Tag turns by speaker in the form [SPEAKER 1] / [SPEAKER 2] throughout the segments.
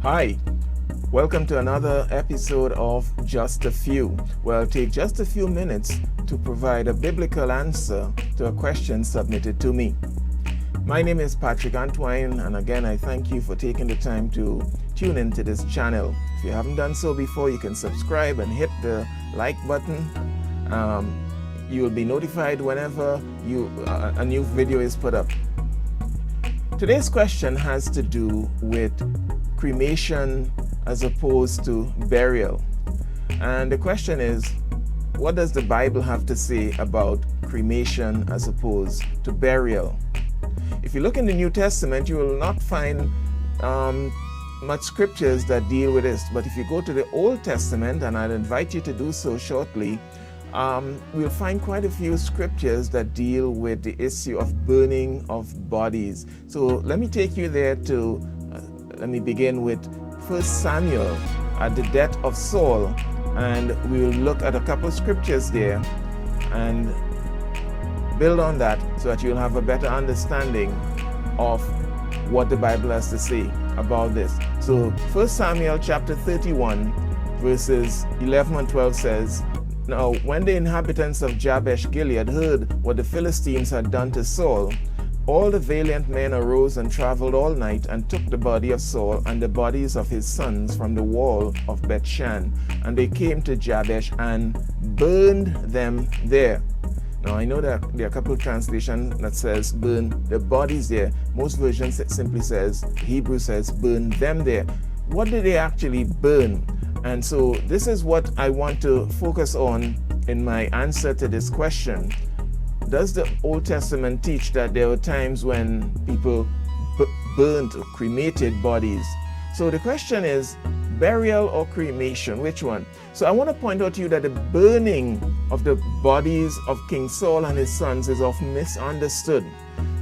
[SPEAKER 1] Hi, welcome to another episode of Just a Few. Well, take just a few minutes to provide a biblical answer to a question submitted to me. My name is Patrick Antoine, and again, I thank you for taking the time to tune into this channel. If you haven't done so before, you can subscribe and hit the like button. You will be notified whenever a new video is put up. Today's question has to do with cremation as opposed to burial. And the question is, what does the Bible have to say about cremation as opposed to burial? If you look in the New Testament, you will not find much scriptures that deal with this. But if you go to the Old Testament, and I'll invite you to do so shortly, we'll find quite a few scriptures that deal with the issue of burning of bodies. So let me take you there let me begin with 1 Samuel at the death of Saul, and we'll look at a couple of scriptures there and build on that so that you'll have a better understanding of what the Bible has to say about this. So 1 Samuel chapter 31 verses 11 and 12 says, "Now when the inhabitants of Jabesh Gilead heard what the Philistines had done to Saul, all the valiant men arose and traveled all night and took the body of Saul and the bodies of his sons from the wall of Bethshan. And they came to Jabesh and burned them there." Now I know that there are a couple of translations that says burn the bodies there. Most versions it simply says, Hebrew says burn them there. What did they actually burn? And so this is what I want to focus on in my answer to this question. Does the Old Testament teach that there were times when people burnt or cremated bodies? So the question is, burial or cremation, which one? So I want to point out to you that the burning of the bodies of King Saul and his sons is often misunderstood.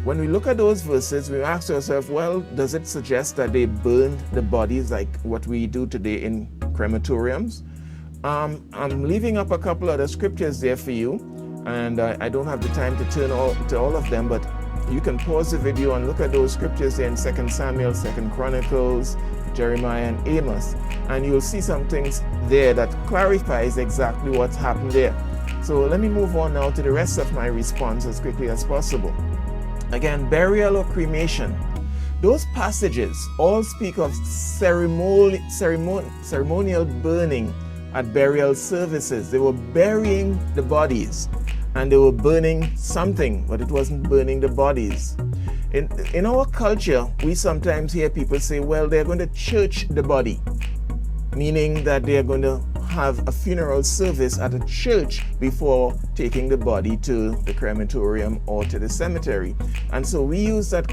[SPEAKER 1] When we look at those verses, we ask ourselves, well, does it suggest that they burned the bodies like what we do today in crematoriums? I'm leaving up a couple other scriptures there for you, and I don't have the time to turn to all of them, but you can pause the video and look at those scriptures there in 2 Samuel, 2 Chronicles, Jeremiah, and Amos, and you'll see some things there that clarifies exactly what's happened there. So let me move on now to the rest of my response as quickly as possible. Again, burial or cremation. Those passages all speak of ceremonial burning at burial services. They were burying the bodies and they were burning something, but it wasn't burning the bodies. In our culture, we sometimes hear people say, well, they're going to church the body, meaning that they're going to have a funeral service at a church before taking the body to the crematorium or to the cemetery. And so we use that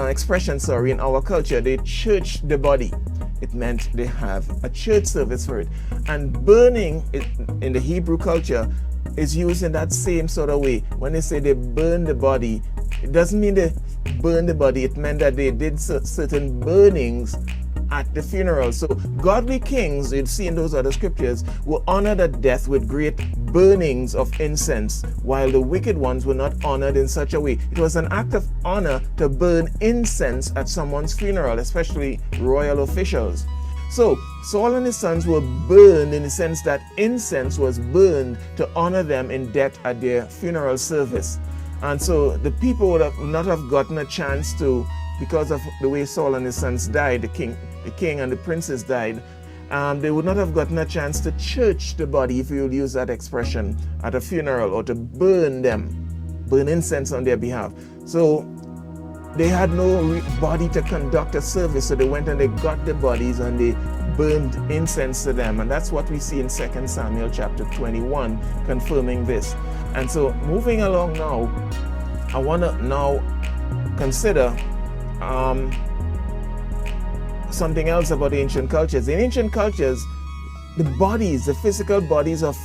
[SPEAKER 1] expression in our culture. They church the body. It meant they have a church service for it. And burning in the Hebrew culture is used in that same sort of way. When they say they burn the body, it doesn't mean they burn the body. It meant that they did certain burnings at the funeral. So godly kings, you'd see in those other scriptures, were honored at death with great burnings of incense, while the wicked ones were not honored in such a way. It was an act of honor to burn incense at someone's funeral, especially royal officials. So Saul and his sons were burned in the sense that incense was burned to honor them in death at their funeral service. And so the people would not have gotten a chance to, because of the way Saul and his sons died, the king and the princes died, they would not have gotten a chance to church the body, if you will use that expression, at a funeral, or to burn incense on their behalf. So they had no body to conduct a service, so they went and they got the bodies and they burned incense to them. And that's what we see in 2 Samuel chapter 21, confirming this. And so moving along now, I want to now consider something else about ancient cultures. In ancient cultures, the physical bodies of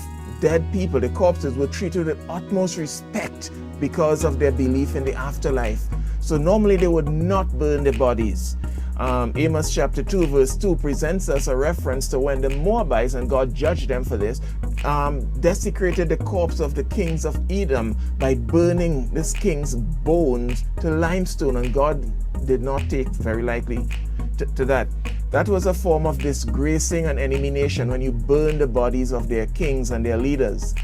[SPEAKER 1] dead people, the corpses, were treated with utmost respect because of their belief in the afterlife. So normally they would not burn the bodies. Amos chapter 2 verse 2 presents us a reference to when the Moabites, and God judged them for this, desecrated the corpse of the kings of Edom by burning this king's bones to limestone, and God did not take very lightly to that. That was a form of disgracing an enemy nation when you burned the bodies of their kings and their leaders.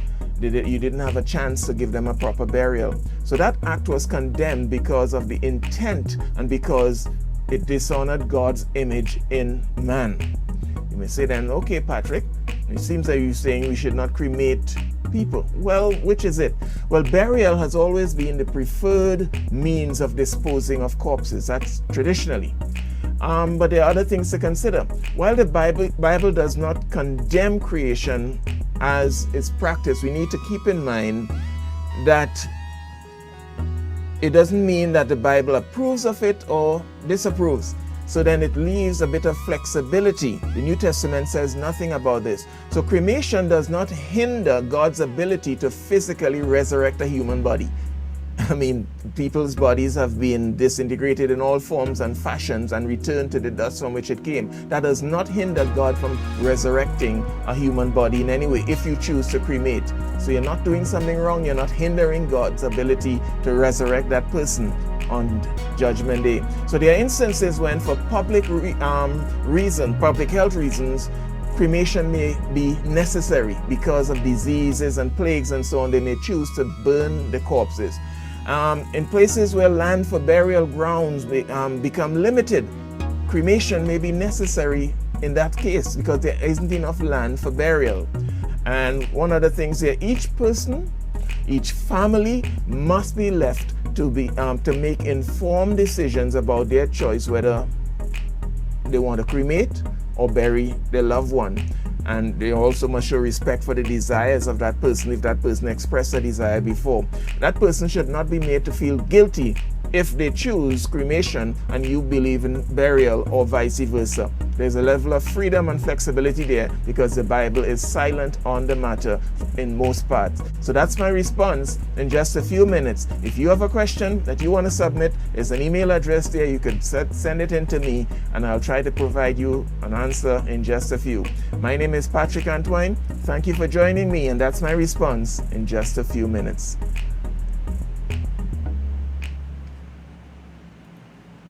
[SPEAKER 1] You didn't have a chance to give them a proper burial. So that act was condemned because of the intent and because it dishonored God's image in man. You may say then, okay, Patrick, it seems that you're saying we should not cremate people. Well, which is it? Well, burial has always been the preferred means of disposing of corpses. That's traditionally. But there are other things to consider. While the Bible does not condemn creation as its practice, we need to keep in mind that it doesn't mean that the Bible approves of it or disapproves. So then it leaves a bit of flexibility. The New Testament says nothing about this. So cremation does not hinder God's ability to physically resurrect a human body. I mean, people's bodies have been disintegrated in all forms and fashions and returned to the dust from which it came. That does not hinder God from resurrecting a human body in any way if you choose to cremate. So you're not doing something wrong. You're not hindering God's ability to resurrect that person on Judgment Day. So there are instances when for public health reasons, cremation may be necessary because of diseases and plagues and so on. They may choose to burn the corpses. In places where land for burial grounds become limited, cremation may be necessary in that case because there isn't enough land for burial. And one of the things here, each person, each family must be left to make informed decisions about their choice whether they want to cremate or bury their loved one. And they also must show respect for the desires of that person if that person expressed a desire before. That person should not be made to feel guilty if they choose cremation and you believe in burial or vice versa. There's a level of freedom and flexibility there because the Bible is silent on the matter in most parts. So that's my response in just a few minutes. If you have a question that you want to submit, there's an email address there. You can send it in to me and I'll try to provide you an answer in just a few. My name is Patrick Antoine. Thank you for joining me, and that's my response in just a few minutes.